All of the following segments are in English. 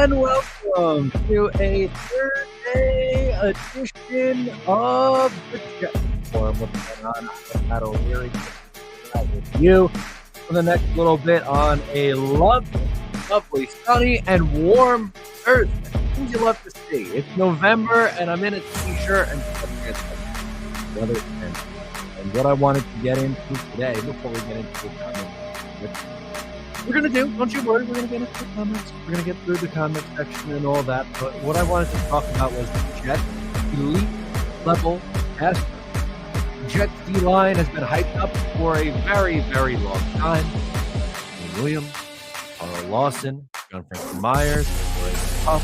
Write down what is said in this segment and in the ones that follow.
and welcome to a Thursday edition of the Jet Forum. What's going on? I'm Matt O'Leary with you for the next little bit on a lovely, sunny, and warm Thursday. Things you love to see. It's November, and I'm in a t-shirt and weather. And what I wanted to get into today, before we get into the comments, we're going to do, don't you worry, we're going to get into the comments. We're going to get through the comment section and all that. But what I wanted to talk about was the Jets elite level pass rush. The Jets D-line has been hyped up for a very, very long time. Quinnen Williams, Carl Lawson, John Franklin Myers, Huff,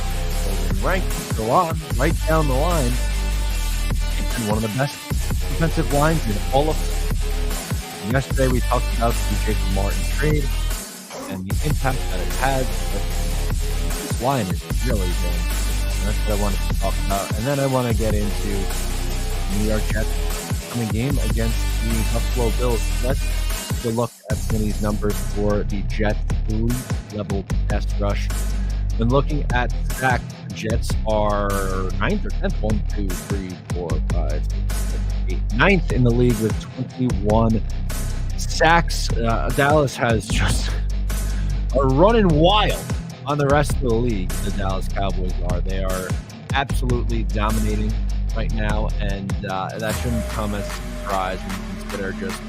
Rank, go on, right down the line. And one of the best defensive lines in all of them. Yesterday we talked about the Jason Martin trade and the impact that it had. But this line is really good. And that's what I wanted to talk about. And then I want to get into the New York Jets coming game against the Buffalo Bills. Let's take a look at some of these numbers for the Jets elite level pass rush. When looking at sacks, the Jets are 9th or 10th, 1, 2, 3, 4, 5, 6, 7, 8, 9th in the league with 21 sacks. Dallas has just are running wild on the rest of the league. The Dallas Cowboys are. They are absolutely dominating right now, and that shouldn't come as a surprise when you consider just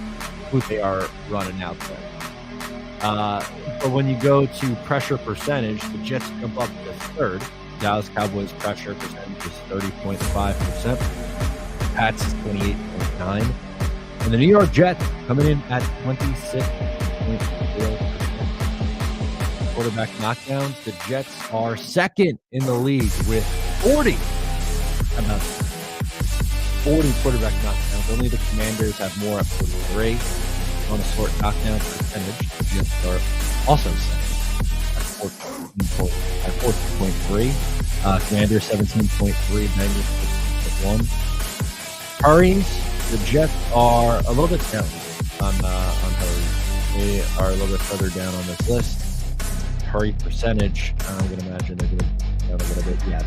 who they are running out there. But when you go to pressure percentage, the Jets jump up to third. Dallas Cowboys pressure percentage is 30.5%. Pats is 28.9%. And the New York Jets coming in at 26.0%. Quarterback knockdowns, the Jets are second in the league with 40. About 40 quarterback knockdowns. Only the Commanders have more at 43. On a short knockdown percentage, the Jets are also second at 14.3. Commanders 17.3. Bengals 16.1. Hurries, the Jets are a little bit down on hurries. They are a little bit further down on this list. Hurry percentage, I'm going to imagine they're going to down a little bit. Yeah,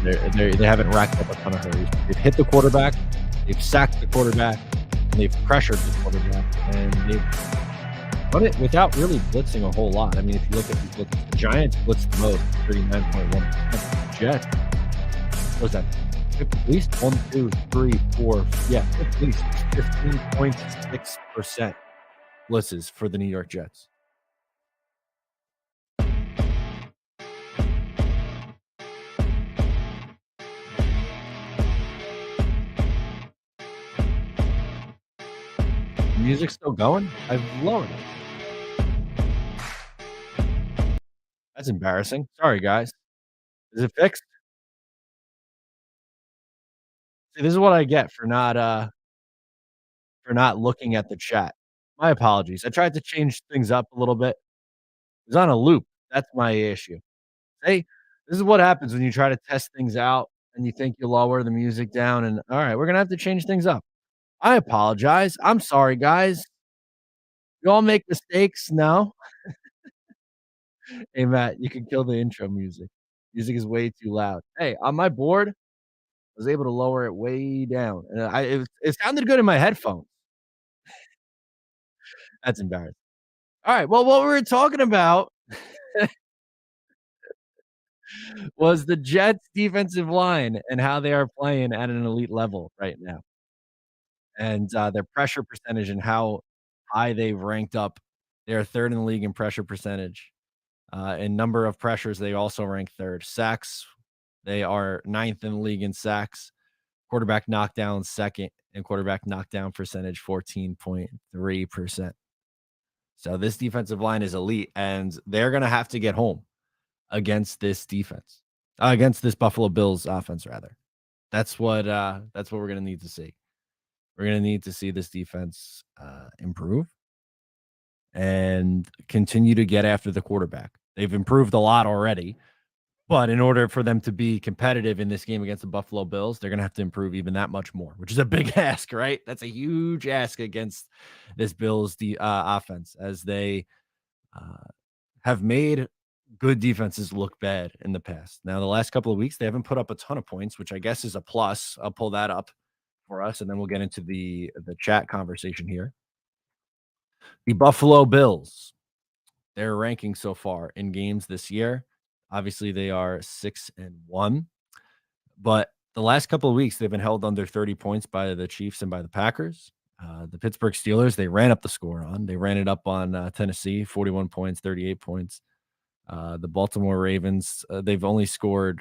they haven't racked up a ton of hurries. They've hit the quarterback, they've sacked the quarterback, and they've pressured the quarterback, and they've done it without really blitzing a whole lot. I mean, if you look at these blitzes, the Giants blitzed the most, 39.1%. The Jets, what was that? At least 1, 2, 3, 4, yeah, at least 15.6% blitzes for the New York Jets. Music's still going? I've lowered it. That's embarrassing. Sorry, guys. Is it fixed? See, this is what I get for not looking at the chat. My apologies. I tried to change things up a little bit. It was on a loop. That's my issue. Hey, this is what happens when you try to test things out and you think you lower the music down and, all right, we're gonna have to change things up. I apologize. I'm sorry, guys. You all make mistakes. No. Hey, Matt, you can kill the intro music. Music is way too loud. Hey, on my board, I was able to lower it way down, and it sounded good in my headphones. That's embarrassing. All right, well, what we were talking about was the Jets' defensive line and how they are playing at an elite level right now, and their pressure percentage and how high they've ranked up. They're third in the league in pressure percentage. In number of pressures, they also rank third. Sacks, they are 9th in the league in sacks. Quarterback knockdown, second, and quarterback knockdown percentage, 14.3%. So this defensive line is elite, and they're going to have to get home against this defense, against this Buffalo Bills offense, rather. That's what we're going to need to see. We're going to need to see this defense improve and continue to get after the quarterback. They've improved a lot already, but in order for them to be competitive in this game against the Buffalo Bills, they're going to have to improve even that much more, which is a big ask, right? That's a huge ask against this Bills offense, as they have made good defenses look bad in the past. Now, the last couple of weeks, they haven't put up a ton of points, which I guess is a plus. I'll pull that up for us, and then we'll get into the chat conversation here. The Buffalo Bills, their ranking so far in games this year. Obviously, they are 6-1, but the last couple of weeks they've been held under 30 points by the Chiefs and by the Packers. The Pittsburgh Steelers, they ran up the score on. They ran it up on Tennessee, 41 points, 38 points. The Baltimore Ravens, they've only scored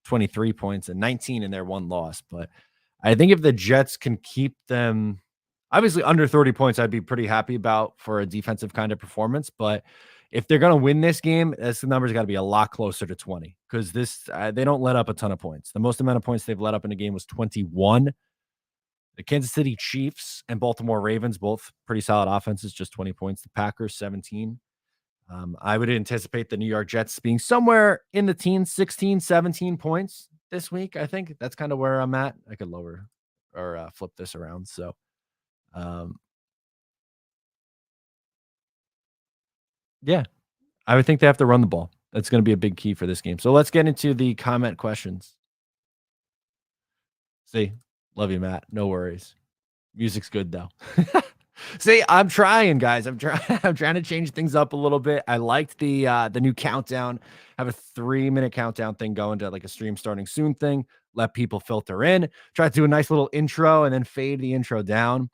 23 points and 19 in their one loss. But I think if the Jets can keep them obviously under 30 points, I'd be pretty happy about for a defensive kind of performance. But if they're going to win this game, the number's got to be a lot closer to 20 because they don't let up a ton of points. The most amount of points they've let up in a game was 21. The Kansas City Chiefs and Baltimore Ravens, both pretty solid offenses, just 20 points. The Packers, 17. I would anticipate the New York Jets being somewhere in the teens, 16, 17 points this week. I think that's kind of where I'm at. I could lower or flip this around. So, yeah, I would think they have to run the ball. That's going to be a big key for this game. So let's get into the comment questions. See, love you, Matt. No worries. Music's good though. See, I'm trying, guys. I'm trying. I'm trying to change things up a little bit. I liked the new countdown. Have a 3-minute countdown thing going to like a stream starting soon thing. Let people filter in. Try to do a nice little intro and then fade the intro down.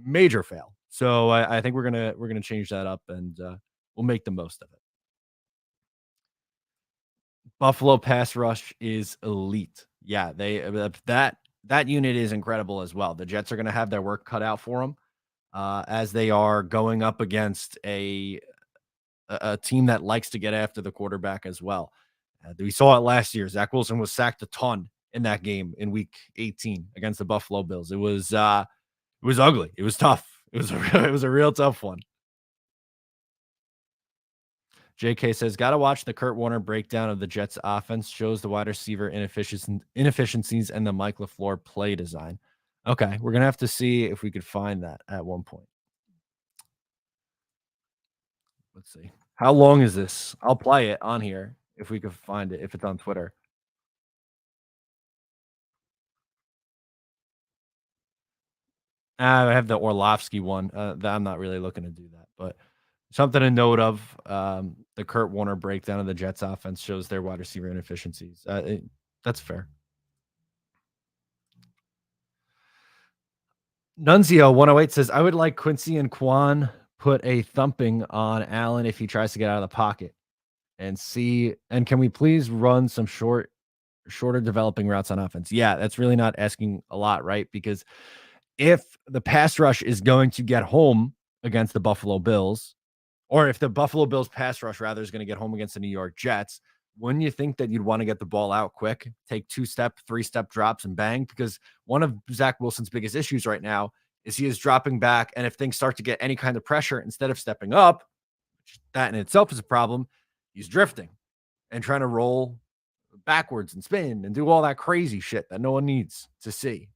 Major fail. So I think we're gonna change that up and we'll make the most of it. Buffalo pass rush is elite. Yeah, they that unit is incredible as well. The Jets are going to have their work cut out for them as they are going up against a team that likes to get after the quarterback as well. We saw it last year. Zach Wilson was sacked a ton in that game in Week 18 against the Buffalo Bills. It was ugly. It was tough. It was a real tough one. JK says, got to watch the Kurt Warner breakdown of the Jets offense. Shows the wide receiver inefficiencies and the Mike LaFleur play design. Okay, we're going to have to see if we could find that at one point. Let's see. How long is this? I'll play it on here if we could find it, if it's on Twitter. I have the Orlovsky one. I'm not really looking to do that, but something to note of the Kurt Warner breakdown of the Jets offense shows their wide receiver inefficiencies. That's fair. Nunzio 108 says, I would like Quincy and Quan put a thumping on Allen if he tries to get out of the pocket and see. And can we please run some shorter developing routes on offense? Yeah, that's really not asking a lot, right? Because if the pass rush is going to get home against the Buffalo Bills, or if the Buffalo Bills pass rush rather is going to get home against the New York Jets, wouldn't you think that you'd want to get the ball out quick, take 2-step, 3-step drops and bang? Because one of Zach Wilson's biggest issues right now is he is dropping back. And if things start to get any kind of pressure, instead of stepping up, which that in itself is a problem, he's drifting and trying to roll backwards and spin and do all that crazy shit that no one needs to see.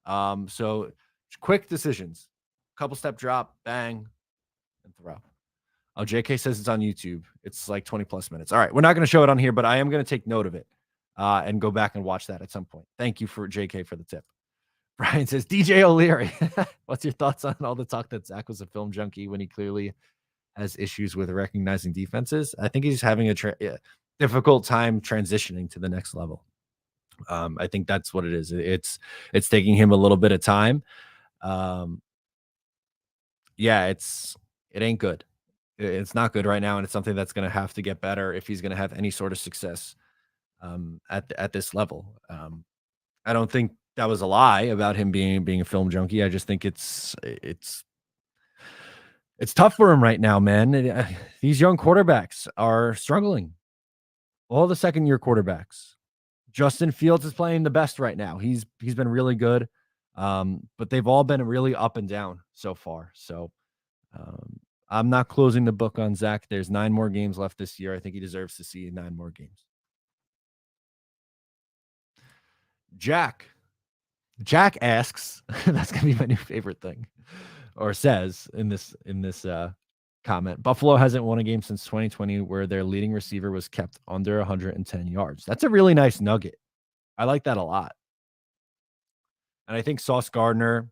So quick decisions, couple step drop, bang, and throw. Oh, JK says it's on YouTube. It's like 20 plus minutes. All right. We're not going to show it on here, but I am going to take note of it and go back and watch that at some point. Thank you for JK for the tip. Brian says, DJ O'Leary, what's your thoughts on all the talk that Zach was a film junkie when he clearly has issues with recognizing defenses? I think he's having a difficult time transitioning to the next level. I think that's what it is. It's taking him a little bit of time. Yeah, it ain't good. It's not good right now, and it's something that's going to have to get better if he's going to have any sort of success at this level. I don't think that was a lie about him being a film junkie. I just think it's tough for him right now, man. These young quarterbacks are struggling. All the second-year quarterbacks. Justin Fields is playing the best right now. He's been really good, but they've all been really up and down so far. So I'm not closing the book on Zach. There's 9 more games left this year. I think he deserves to see 9 more games. Jack asks, that's gonna be my new favorite thing, or says in this comment. Buffalo hasn't won a game since 2020 where their leading receiver was kept under 110 yards. That's a really nice nugget. I like that a lot. And I think Sauce Gardner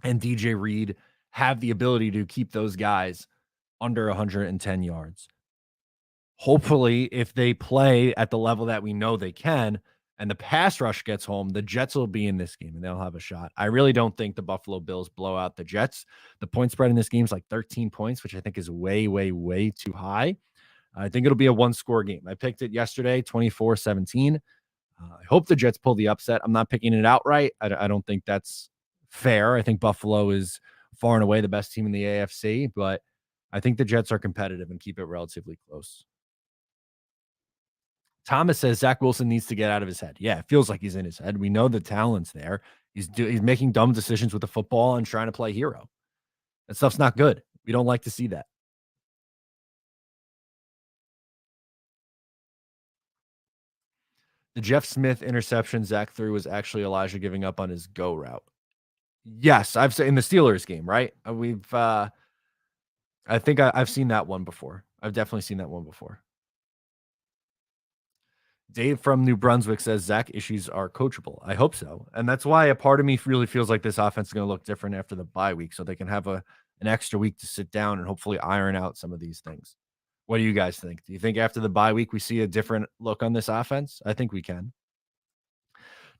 and DJ Reed have the ability to keep those guys under 110 yards. Hopefully, if they play at the level that we know they can and the pass rush gets home, the Jets will be in this game and they'll have a shot. I really don't think the Buffalo Bills blow out the Jets. The point spread in this game is like 13 points, which I think is way, way, way too high. I think it'll be a one-score game. I picked it yesterday, 24-17. I hope the Jets pull the upset. I'm not picking it outright. I don't think that's fair. I think Buffalo is far and away the best team in the AFC, but I think the Jets are competitive and keep it relatively close. Thomas says Zach Wilson needs to get out of his head. Yeah, it feels like he's in his head. We know the talent's there. He's making dumb decisions with the football and trying to play hero. That stuff's not good. We don't like to see that. The Jeff Smith interception Zach threw was actually Elijah giving up on his go route. Yes, I've seen in the Steelers game, right? I think I've seen that one before. I've definitely seen that one before. Dave from New Brunswick says Zach issues are coachable. I hope so. And that's why a part of me really feels like this offense is going to look different after the bye week so they can have an extra week to sit down and hopefully iron out some of these things. What do you guys think? Do you think after the bye week we see a different look on this offense? I think we can.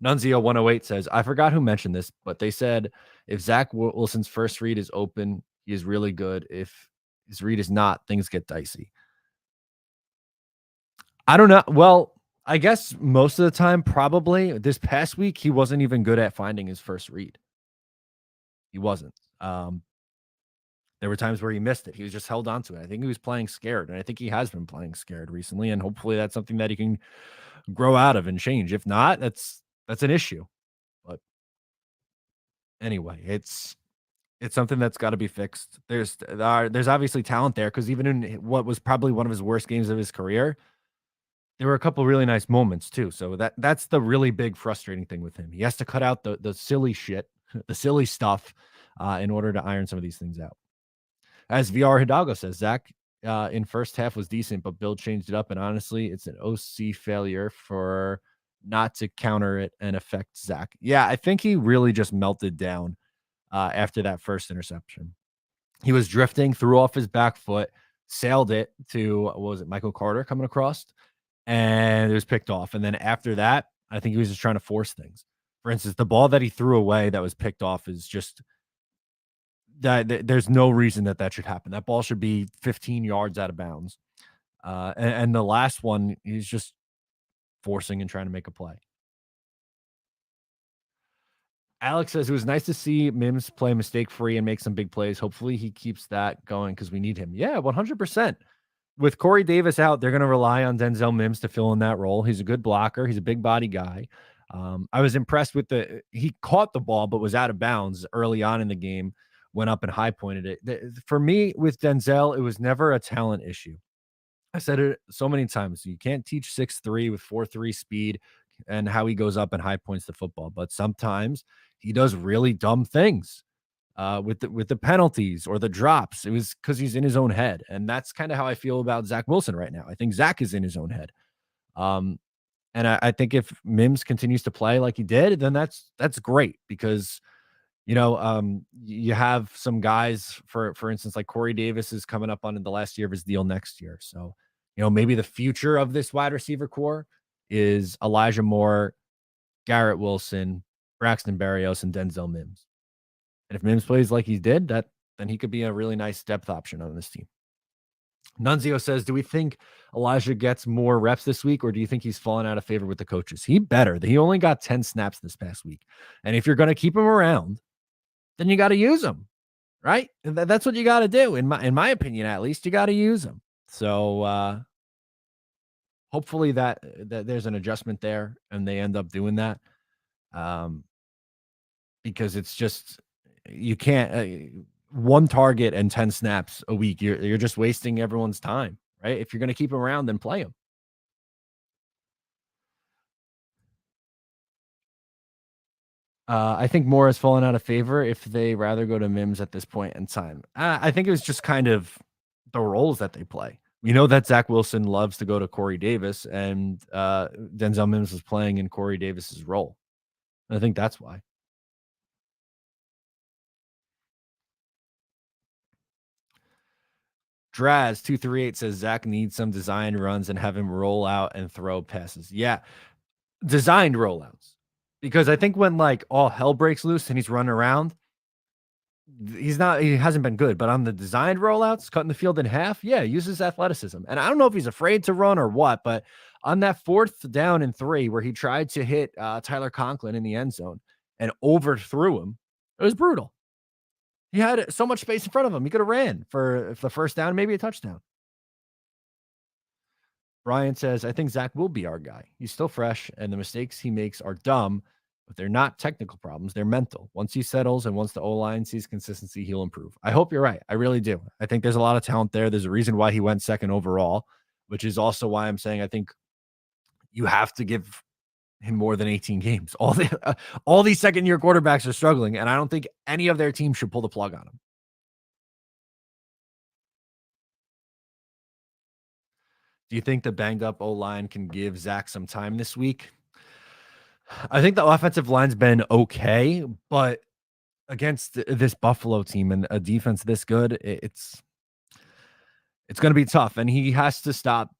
Nunzio 108 says, I forgot who mentioned this, but they said if Zach Wilson's first read is open, he is really good. If his read is not, things get dicey. I don't know. Well, I guess most of the time, probably this past week, he wasn't even good at finding his first read. He wasn't. There were times where he missed it. He was just held on to it. I think he was playing scared, and I think he has been playing scared recently, and hopefully that's something that he can grow out of and change. If not, that's an issue. But anyway, it's something that's got to be fixed. There's obviously talent there because even in what was probably one of his worst games of his career, there were a couple really nice moments too. So that's the really big frustrating thing with him. He has to cut out the silly shit, the silly stuff, in order to iron some of these things out. As VR Hidalgo says, Zach in first half was decent, but Bill changed it up. And honestly, it's an OC failure for not to counter it and affect Zach. Yeah, I think he really just melted down after that first interception. He was drifting, threw off his back foot, sailed it to, what was it, Michael Carter coming across, and it was picked off. And then after that, I think he was just trying to force things. For instance, the ball that he threw away that was picked off is just that there's no reason that should happen. That ball should be 15 yards out of bounds. And the last one, he's just forcing and trying to make a play. Alex says it was nice to see Mims play mistake-free and make some big plays. Hopefully he keeps that going because we need him. Yeah, 100%. With Corey Davis out, they're going to rely on Denzel Mims to fill in that role. He's a good blocker. He's a big body guy. I was impressed with he caught the ball, but was out of bounds early on in the game, went up and high pointed it. For me, with Denzel, it was never a talent issue. I said it so many times. You can't teach 6'3" with 4.3 speed and how he goes up and high points the football. But sometimes he does really dumb things with the penalties or the drops. It was because he's in his own head. And that's kind of how I feel about Zach Wilson right now. I think Zach is in his own head. And I think if Mims continues to play like he did, then that's great because, you have some guys, for instance, like Corey Davis is coming up on the last year of his deal next year. So, maybe the future of this wide receiver core is Elijah Moore, Garrett Wilson, Braxton Berrios, and Denzel Mims. And if Mims plays like he did, then he could be a really nice depth option on this team. Nunzio says, do we think Elijah gets more reps this week, or do you think he's fallen out of favor with the coaches? He better. He only got 10 snaps this past week. And if you're going to keep him around, then you got to use him, right? That's what you got to do. In my opinion, at least, you got to use him. So hopefully that there's an adjustment there and they end up doing that. Because it's just, you can't, one target and 10 snaps a week. You're just wasting everyone's time, right? If you're going to keep him around, then play him. I think Moore has fallen out of favor if they rather go to Mims at this point in time. I think it was just kind of the roles that they play. We know that Zach Wilson loves to go to Corey Davis, and Denzel Mims is playing in Corey Davis's role. I think that's why. Draz238 says Zach needs some design runs and have him roll out and throw passes. Yeah, designed rollouts. Because I think when like all hell breaks loose and he's running around, he hasn't been good. But on the designed rollouts, cutting the field in half, yeah, uses athleticism. And I don't know if he's afraid to run or what, but on that 4th down and 3 where he tried to hit Tyler Conklin in the end zone and overthrew him, it was brutal. He had so much space in front of him. He could have ran for the first down, maybe a touchdown. Brian says, I think Zach will be our guy. He's still fresh, and the mistakes he makes are dumb, but they're not technical problems. They're mental. Once he settles and once the O-line sees consistency, he'll improve. I hope you're right. I really do. I think there's a lot of talent there. There's a reason why he went second overall, which is also why I'm saying I think you have to give him more than 18 games. All these second-year quarterbacks are struggling, and I don't think any of their teams should pull the plug on him. Do you think the banged up O-line can give Zach some time this week? I think the offensive line's been okay, but against this Buffalo team and a defense this good, it's going to be tough. And he has to stop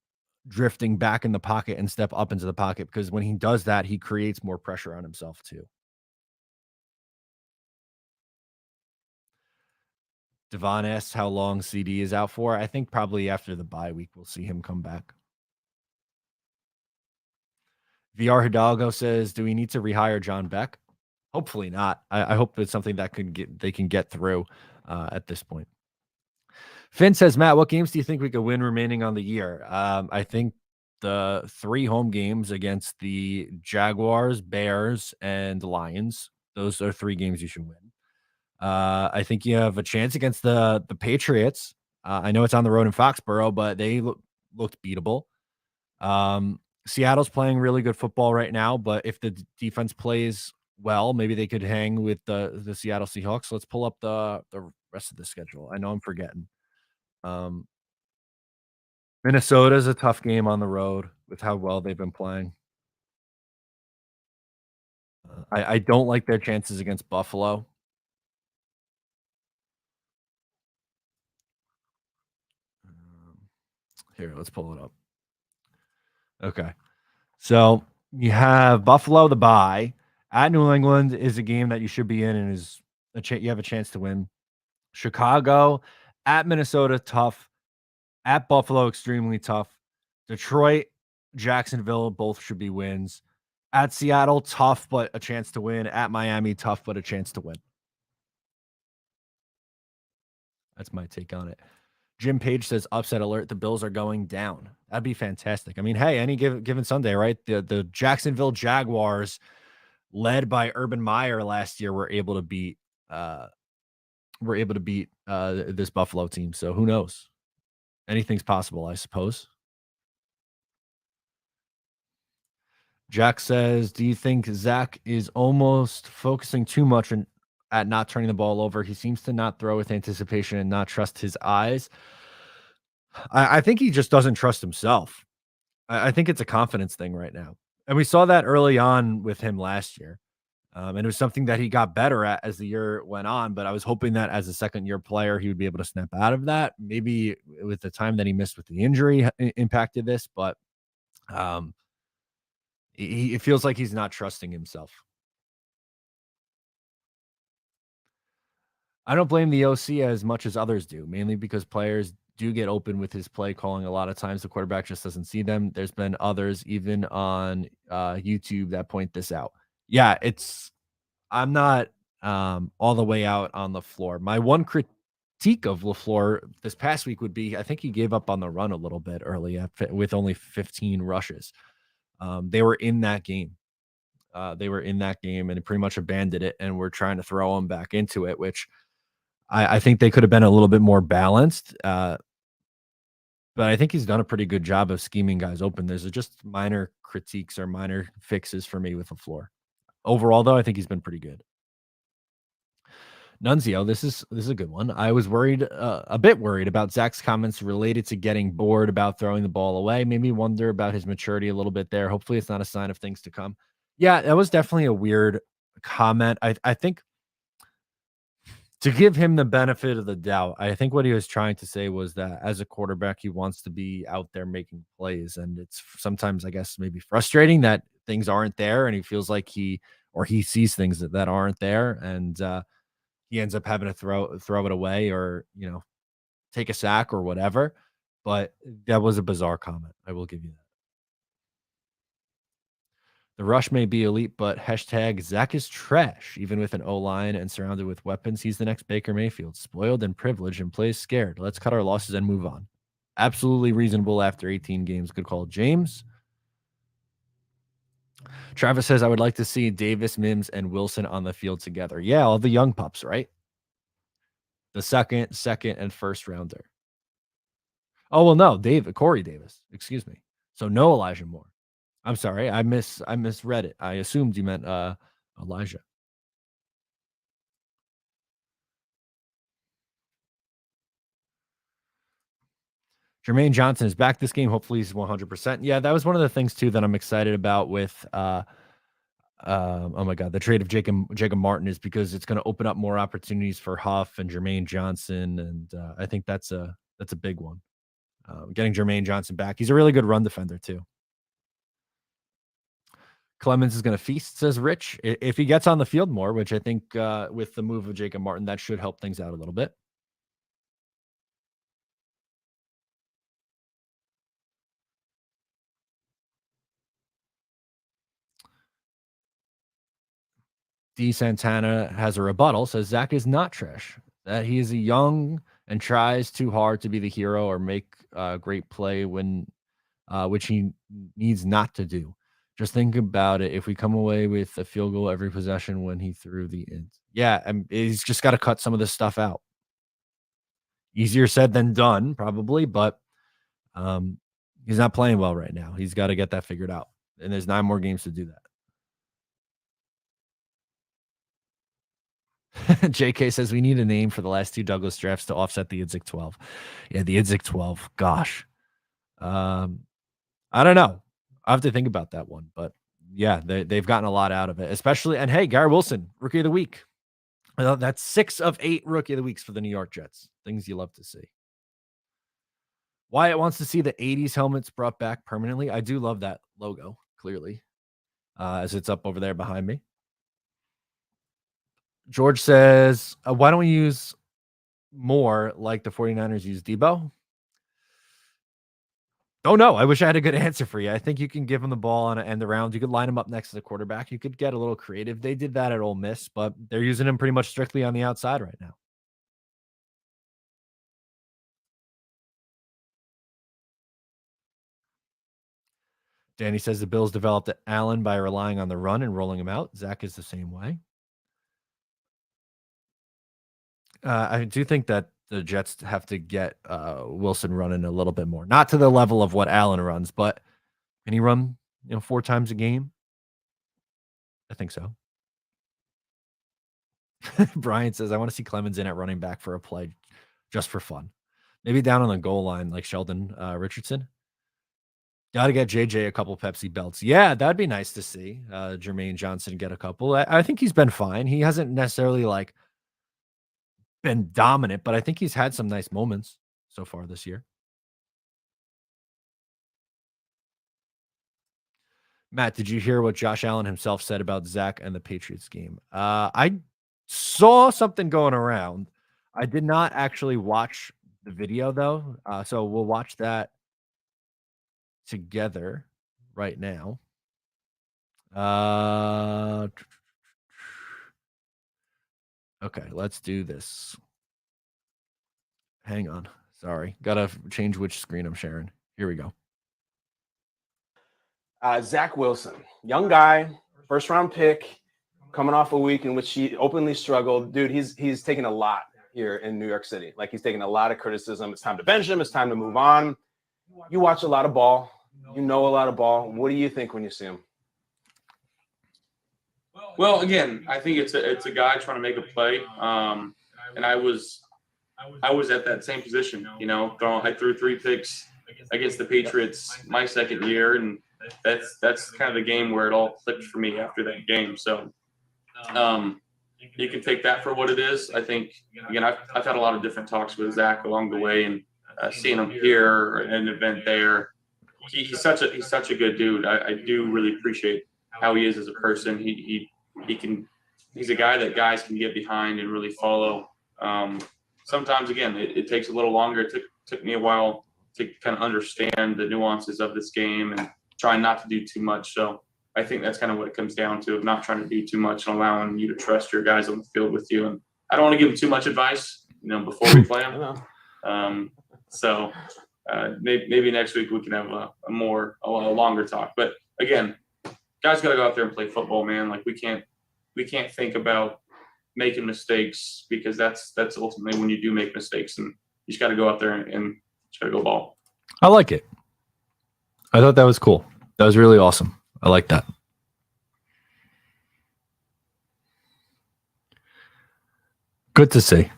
drifting back in the pocket and step up into the pocket, because when he does that, he creates more pressure on himself too. Devon asks how long CD is out for. I think probably after the bye week, we'll see him come back. VR Hidalgo says, do we need to rehire John Beck? Hopefully not. I hope it's something that they can get through at this point. Finn says, Matt, what games do you think we could win remaining on the year? I think the 3 home games against the Jaguars, Bears, and Lions. Those are 3 games you should win. I think you have a chance against the Patriots. I know it's on the road in Foxborough, but they looked beatable. Seattle's playing really good football right now, but if the defense plays well, maybe they could hang with the Seattle Seahawks. Let's pull up the rest of the schedule. I know I'm forgetting. Minnesota's a tough game on the road with how well they've been playing. I don't like their chances against Buffalo. Here, let's pull it up. Okay. So you have Buffalo, the bye. At New England is a game that you should be in and is you have a chance to win. Chicago, at Minnesota, tough. At Buffalo, extremely tough. Detroit, Jacksonville, both should be wins. At Seattle, tough, but a chance to win. At Miami, tough, but a chance to win. That's my take on it. Jim Page says, upset alert, the Bills are going down. That'd be fantastic. I mean, hey, any given Sunday, right? The Jacksonville Jaguars, led by Urban Meyer last year, were able to beat this Buffalo team. So who knows? Anything's possible, I suppose. Jack says, do you think Zach is almost focusing too much at not turning the ball over? He seems to not throw with anticipation and not trust his eyes. I think he just doesn't trust himself. I think it's a confidence thing right now. And we saw that early on with him last year. And it was something that he got better at as the year went on. But I was hoping that as a second-year player, he would be able to snap out of that. Maybe with the time that he missed with the injury impacted this. But it feels like he's not trusting himself. I don't blame the OC as much as others do, mainly because players do get open with his play calling. A lot of times the quarterback just doesn't see them. There's been others, even on YouTube, that point this out. Yeah, I'm not all the way out on LaFleur. My one critique of LaFleur this past week would be, I think he gave up on the run a little bit early with only 15 rushes. They were in that game. And pretty much abandoned it, and we're trying to throw them back into it, which I think they could have been a little bit more balanced. But I think he's done a pretty good job of scheming guys open. There's just minor critiques or minor fixes for me with LaFleur. Overall, though, I think he's been pretty good. Nunzio, this is a good one. I was worried, a bit worried about Zach's comments related to getting bored about throwing the ball away. Made me wonder about his maturity a little bit there. Hopefully, it's not a sign of things to come. Yeah, that was definitely a weird comment. I think to give him the benefit of the doubt, I think what he was trying to say was that as a quarterback, he wants to be out there making plays, and it's sometimes, I guess, maybe frustrating that things aren't there, and he feels like he sees things that aren't there, and he ends up having to throw it away or, take a sack or whatever. But that was a bizarre comment. I will give you that. The rush may be elite, but hashtag Zach is trash. Even with an O line and surrounded with weapons, he's the next Baker Mayfield, spoiled and privileged and plays scared. Let's cut our losses and move on. Absolutely reasonable after 18 games. Good call, James. Travis says, I would like to see Davis, Mims, and Wilson on the field together. Yeah, all the young pups, right? The second, and first rounder. Oh, well, no, Corey Davis. Excuse me. So no Elijah Moore. I'm sorry. I misread it. I assumed you meant Elijah. Jermaine Johnson is back this game. Hopefully he's 100%. Yeah, that was one of the things too that I'm excited about with oh my God, the trade of Jacob Martin is because it's going to open up more opportunities for Huff and Jermaine Johnson, and I think that's a big one. Getting Jermaine Johnson back, he's a really good run defender too. Clemens is going to feast, says Rich, if he gets on the field more, which I think with the move of Jacob Martin, that should help things out a little bit. D. Santana has a rebuttal, says Zach is not trash, that he is a young and tries too hard to be the hero or make a great play when which he needs not to do. Just think about it. If we come away with a field goal every possession when he threw the int. Yeah, and he's just got to cut some of this stuff out. Easier said than done, probably, but he's not playing well right now. He's got to get that figured out. And there's 9 more games to do that. JK says we need a name for the last 2 Douglas drafts to offset the Idzik 12. Yeah, the Idzik 12. Gosh. I don't know. I have to think about that one, but yeah, they've gotten a lot out of it, especially. And hey, Gary Wilson, rookie of the week. That's 6 of 8 rookie of the weeks for the New York Jets. Things you love to see. Wyatt wants to see the 80s helmets brought back permanently. I do love that logo, clearly, as it's up over there behind me. George says, why don't we use more like the 49ers use Debo? Oh, no. I wish I had a good answer for you. I think you can give him the ball on end around. You could line him up next to the quarterback. You could get a little creative. They did that at Ole Miss, but they're using him pretty much strictly on the outside right now. Danny says the Bills developed Allen by relying on the run and rolling him out. Zach is the same way. I do think that the Jets have to get Wilson running a little bit more. Not to the level of what Allen runs, but can he run 4 times a game? I think so. Brian says, I want to see Clemens in at running back for a play just for fun. Maybe down on the goal line like Sheldon Richardson. Got to get JJ a couple Pepsi belts. Yeah, that'd be nice to see Jermaine Johnson get a couple. I think he's been fine. He hasn't necessarily been dominant, but I think he's had some nice moments so far this year. Matt, did you hear what Josh Allen himself said about Zach and the Patriots game? I saw something going around. I did not actually watch the video though, so we'll watch that together right now. Okay, let's do this. Hang on. Sorry. Gotta change which screen I'm sharing. Here we go. Zach Wilson, young guy, first round pick, coming off a week in which he openly struggled. Dude, he's taken a lot here in New York City. He's taken a lot of criticism. It's time to bench him. It's time to move on. You watch a lot of ball. You know a lot of ball. What do you think when you see him? Well, again, I think it's a guy trying to make a play. And I was at that same position. I threw 3 picks against the Patriots my second year, and that's kind of the game where it all clicked for me after that game. So you can take that for what it is. I think, again, I've had a lot of different talks with Zach along the way, and seeing him here at an event there, he's such a good dude. I do really appreciate how he is as a person. He's a guy that guys can get behind and really follow. Sometimes, again, it takes a little longer. It took me a while to kind of understand the nuances of this game and try not to do too much. So I think that's kind of what it comes down to, of not trying to do too much and allowing you to trust your guys on the field with you. And I don't want to give them too much advice, before we play them. So maybe next week we can have a longer talk. But again, guys got to go out there and play football, man. Like we can't think about making mistakes, because that's ultimately when you do make mistakes, and you just got to go out there and try to go ball. I like it. I thought that was cool. That was really awesome. I like that. Good to see.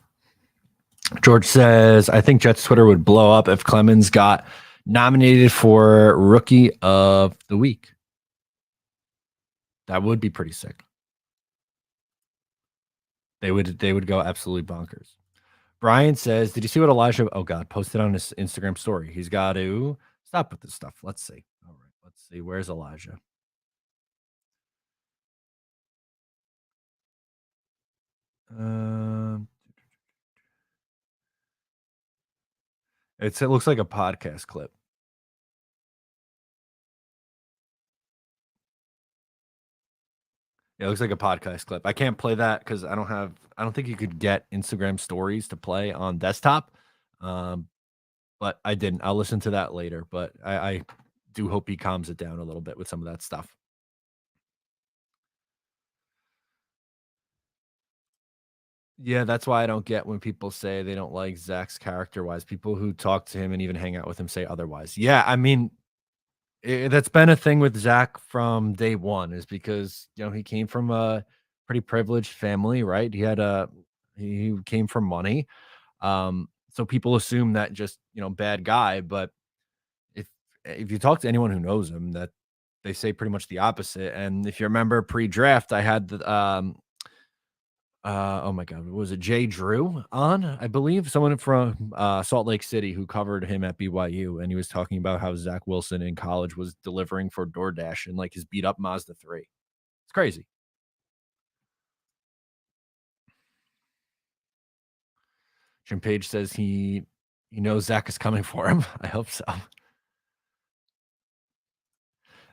George says, I think Jets Twitter would blow up if Clemens got nominated for Rookie of the Week. That would be pretty sick. They would go absolutely bonkers. Brian says, did you see what Elijah posted on his Instagram story? He's got to stop with this stuff. Let's see. All right, let's see. Where's Elijah? It looks like a podcast clip. Yeah, it looks like a podcast clip. I can't play that because I don't think you could get Instagram stories to play on desktop. But I didn't. I'll listen to that later. But I do hope he calms it down a little bit with some of that stuff. Yeah, that's why I don't get when people say they don't like Zach's character-wise. People who talk to him and even hang out with him say otherwise. Yeah, I mean, that's been a thing with Zach from day one, is because he came from a pretty privileged family, right? He came from money, so people assume that just bad guy. But if you talk to anyone who knows him, that they say pretty much the opposite. And if you remember pre-draft, I had the oh my God, was it Jay Drew on? I believe someone from Salt Lake City who covered him at BYU, and he was talking about how Zach Wilson in college was delivering for DoorDash in like his beat up Mazda 3. It's crazy. Jim Page says he knows Zach is coming for him. I hope so.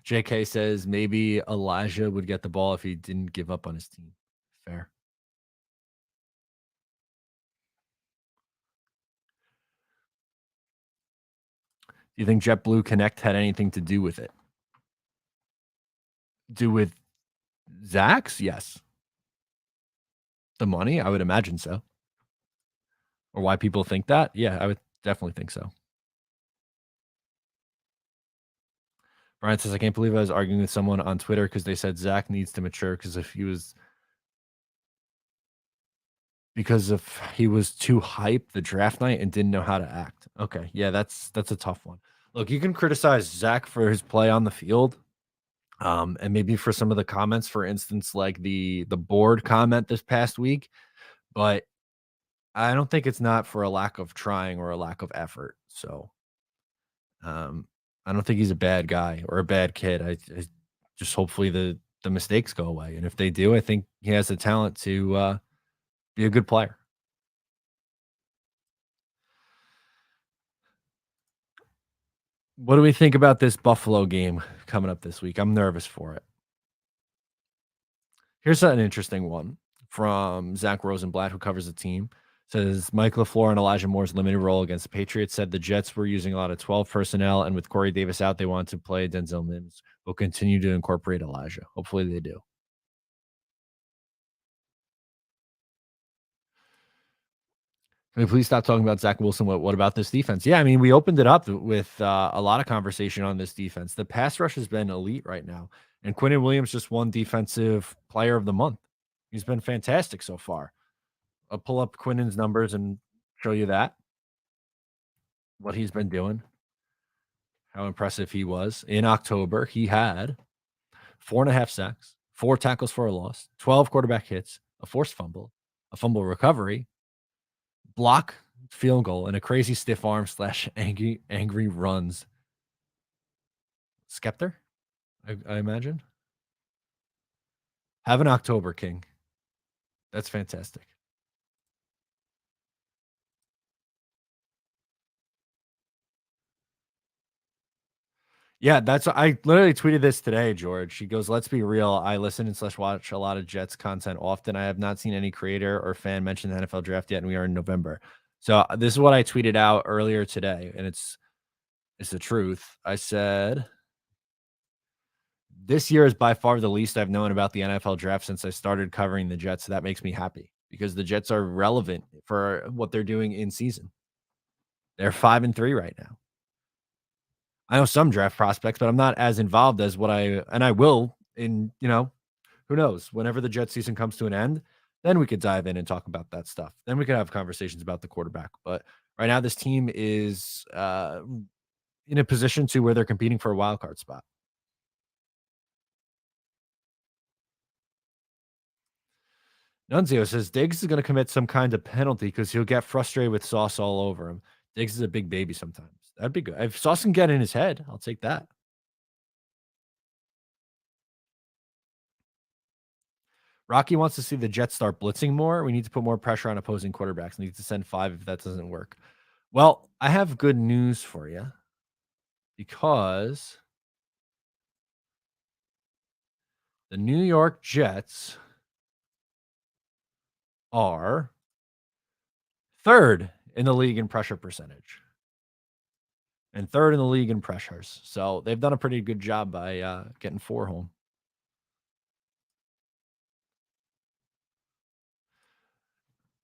JK says maybe Elijah would get the ball if he didn't give up on his team. Fair. Do you think JetBlue Connect had anything to do with it? Do with Zach's? Yes. The money? I would imagine so. Or why people think that? Yeah, I would definitely think so. Brian says, I can't believe I was arguing with someone on Twitter because they said Zach needs to mature because he was too hyped the draft night and didn't know how to act. Okay, yeah, that's a tough one. Look, you can criticize Zach for his play on the field, and maybe for some of the comments, for instance, like the board comment this past week, but I don't think it's not for a lack of trying or a lack of effort. So, I don't think he's a bad guy or a bad kid. I just hopefully the mistakes go away, and if they do, I think he has the talent to be a good player. What do we think about this Buffalo game coming up this week? I'm nervous for it. Here's an interesting one from Zach Rosenblatt, who covers the team. Says Mike LaFleur and Elijah Moore's limited role against the Patriots. Said the Jets were using a lot of 12 personnel, and with Corey Davis out, they want to play Denzel Mims. Will continue to incorporate Elijah. Hopefully they do. Can we please stop talking about Zach Wilson? What about this defense? Yeah, I mean, we opened it up with a lot of conversation on this defense. The pass rush has been elite right now. And Quinnen Williams just won Defensive Player of the Month. He's been fantastic so far. I'll pull up Quinnen's numbers and show you that. What he's been doing. How impressive he was. In October, he had 4.5 sacks, 4 tackles for a loss, 12 quarterback hits, a forced fumble, a fumble recovery, block, field goal, and a crazy stiff arm / angry runs. Skepter, I imagine. Have an October, King. That's fantastic. Yeah, that's I literally tweeted this today, George. She goes, "Let's be real. I listen and / watch a lot of Jets content often. I have not seen any creator or fan mention the NFL draft yet, and we are in November." So this is what I tweeted out earlier today, and it's the truth. I said, "This year is by far the least I've known about the NFL draft since I started covering the Jets. So that makes me happy because the Jets are relevant for what they're doing in season. They're 5-3 right now. I know some draft prospects, but I'm not as involved as what I will in, who knows, whenever the Jet season comes to an end, then we could dive in and talk about that stuff. Then we could have conversations about the quarterback. But right now, this team is in a position to where they're competing for a wild card spot. Nunzio says Diggs is going to commit some kind of penalty because he'll get frustrated with sauce all over him. Diggs is a big baby sometimes. That'd be good. If sauce can get in his head, I'll take that. Rocky wants to see the Jets start blitzing more. We need to put more pressure on opposing quarterbacks. We need to send 5 if that doesn't work. Well, I have good news for you because the New York Jets are 3rd in the league in pressure percentage and 3rd in the league in pressures. So they've done a pretty good job by getting 4 home.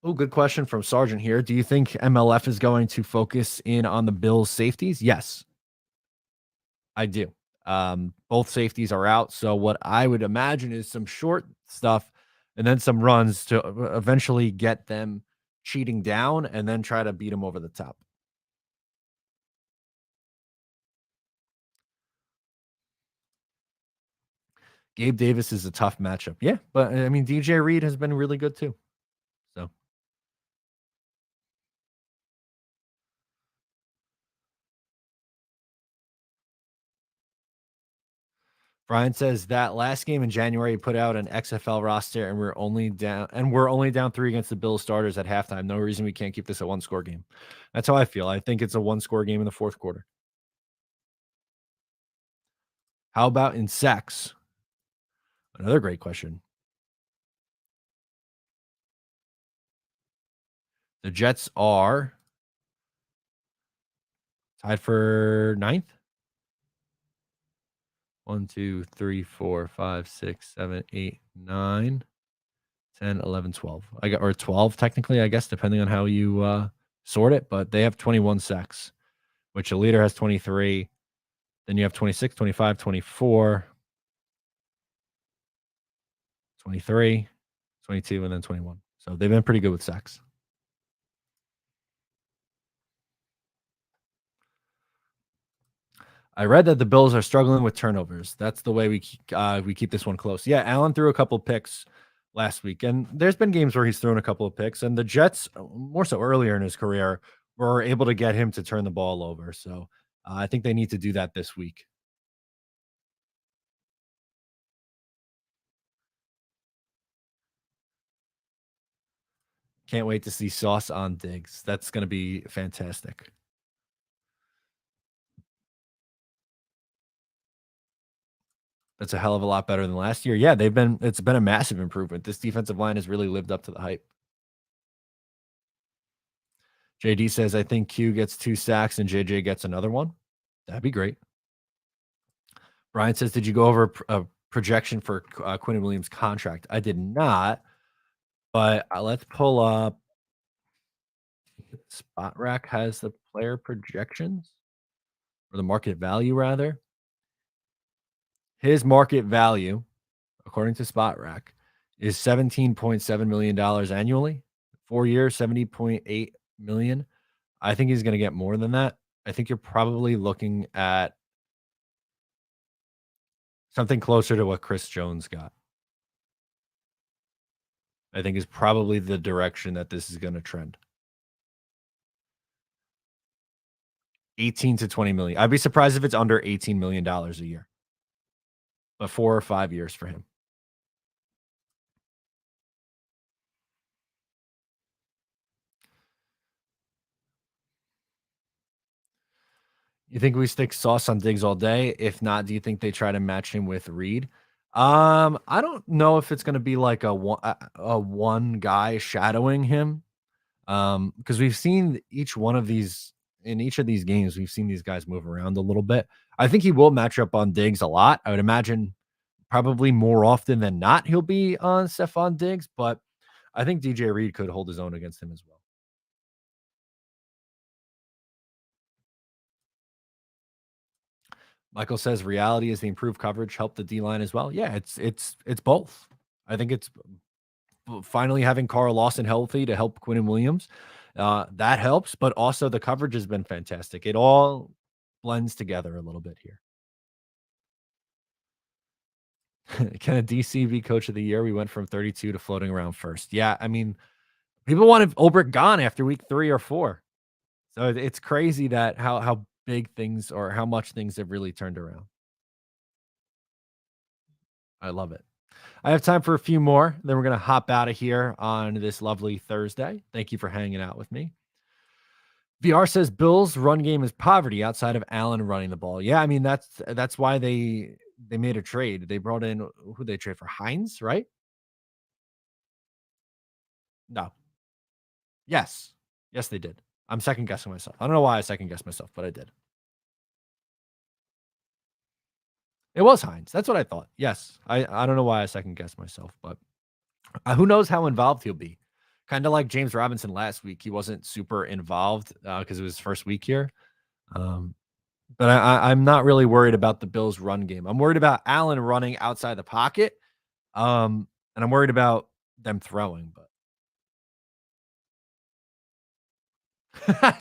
Oh, good question from Sargent here. Do you think MLF is going to focus in on the Bills' safeties? Yes, I do. Both safeties are out. So what I would imagine is some short stuff and then some runs to eventually get them cheating down and then try to beat them over the top. Gabe Davis is a tough matchup. Yeah, but I mean, DJ Reed has been really good too. So Brian says that last game in January he put out an XFL roster and we're only down 3 against the Bills starters at halftime. No reason we can't keep this a 1-score game. That's how I feel. I think it's a 1-score game in the 4th quarter. How about in sacks? Another great question. The Jets are tied for 9th. 1, 2, 3, 4, 5, 6, 7, 8, 9, 10, 11, 12. Or 12 technically, I guess, depending on how you sort it. But they have 21 sacks, which a leader has 23. Then you have 26, 25, 24, 23, 22, and then 21. So they've been pretty good with sacks. I read that the Bills are struggling with turnovers. That's the way we keep this one close. Yeah, Allen threw a couple picks last week, and there's been games where he's thrown a couple of picks, and the Jets, more so earlier in his career, were able to get him to turn the ball over. So I think they need to do that this week. Can't wait to see Sauce on Diggs. That's going to be fantastic. That's a hell of a lot better than last year. Yeah, it's been a massive improvement. This defensive line has really lived up to the hype. JD says, I think Q gets 2 sacks and JJ gets another one. That'd be great. Brian says, did you go over a projection for Quinnen Williams' contract? I did not, but let's pull up. Spot Rack has the player projections or the market value, rather. His market value, according to Spot Rack, is $17.7 million annually. 4 years, $70.8 million. I think he's going to get more than that. I think you're probably looking at something closer to what Chris Jones got. I think is probably the direction that this is going to trend. 18 to 20 million. I'd be surprised if it's under $18 million a year. But 4 or 5 years for him. You think we stick sauce on Diggs all day? If not, do you think they try to match him with Reed? I don't know if it's going to be like a one guy shadowing him. Because we've seen each one of these in each of these games, we've seen these guys move around a little bit. I think he will match up on Diggs a lot. I would imagine probably more often than not he'll be on Stephon Diggs, but I think DJ Reed could hold his own against him as well. Michael says reality is the improved coverage help the D-line as well. Yeah, it's both. I think it's finally having Carl Lawson healthy to help Quinnen Williams. That helps, but also the coverage has been fantastic. It all blends together a little bit here. Can a DC be coach of the year? We went from 32 to floating around first. Yeah, I mean, people wanted Ulbrich gone after week 3 or 4. So it's crazy that how big things or how much things have really turned around. I love it. I have time for a few more. Then we're going to hop out of here on this lovely Thursday. Thank you for hanging out with me. VR says Bills' run game is poverty outside of Allen running the ball. Yeah, I mean, that's why they made a trade. They brought in, who they trade for? Hines, right? No. Yes, they did. I'm second guessing myself. I don't know why I second guessed myself, but I did. It was Hines. That's what I thought. Yes. I don't know why I second guessed myself, but who knows how involved he'll be. Kind of like James Robinson last week. He wasn't super involved because it was his first week here. But I'm not really worried about the Bills' run game. I'm worried about Allen running outside the pocket. And I'm worried about them throwing. But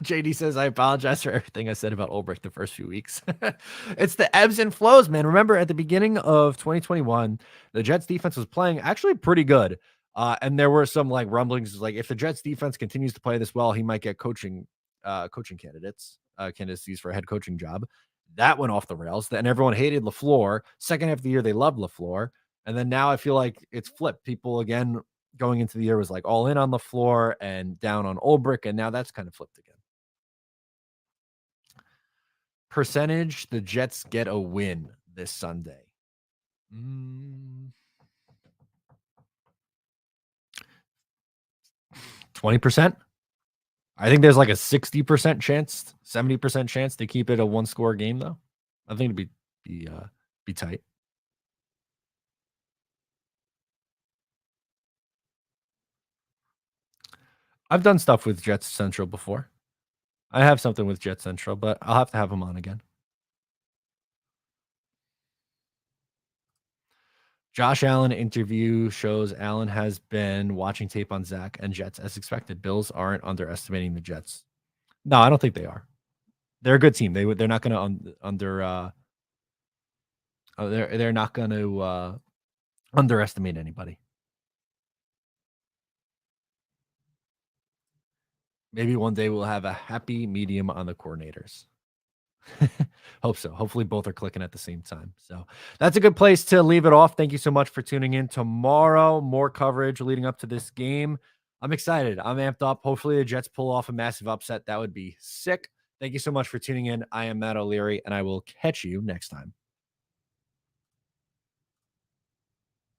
JD says, I apologize for everything I said about Ulbrich the first few weeks. It's the ebbs and flows, man. Remember, at the beginning of 2021, the Jets defense was playing actually pretty good. And there were some like rumblings, like if the Jets defense continues to play this well, he might get coaching candidacies for a head coaching job. That went off the rails. Then everyone hated LaFleur. Second half of the year, they loved LaFleur. And then now I feel like it's flipped. People again going into the year was like all in on LaFleur and down on Ulbrich, and now that's kind of flipped again. Percentage the Jets get a win this Sunday. 20%. I think there's like a 60% chance, 70% chance to keep it a one-score game, though. I think it'd be tight. I've done stuff with Jets Central before. I have something with Jets Central, but I'll have to have him on again. Josh Allen interview shows Allen has been watching tape on Zach and Jets as expected. Bills aren't underestimating the Jets. No, I don't think they are. They're a good team. They're not going to they're not going to underestimate anybody. Maybe one day we'll have a happy medium on the coordinators. Hope so. Hopefully both are clicking at the same time. So that's a good place to leave it off. Thank you so much for tuning in. Tomorrow, more coverage leading up to this game. I'm excited. I'm amped up. Hopefully the Jets pull off a massive upset. That would be sick. Thank you so much for tuning in. I am Matt O'Leary, and I will catch you next time.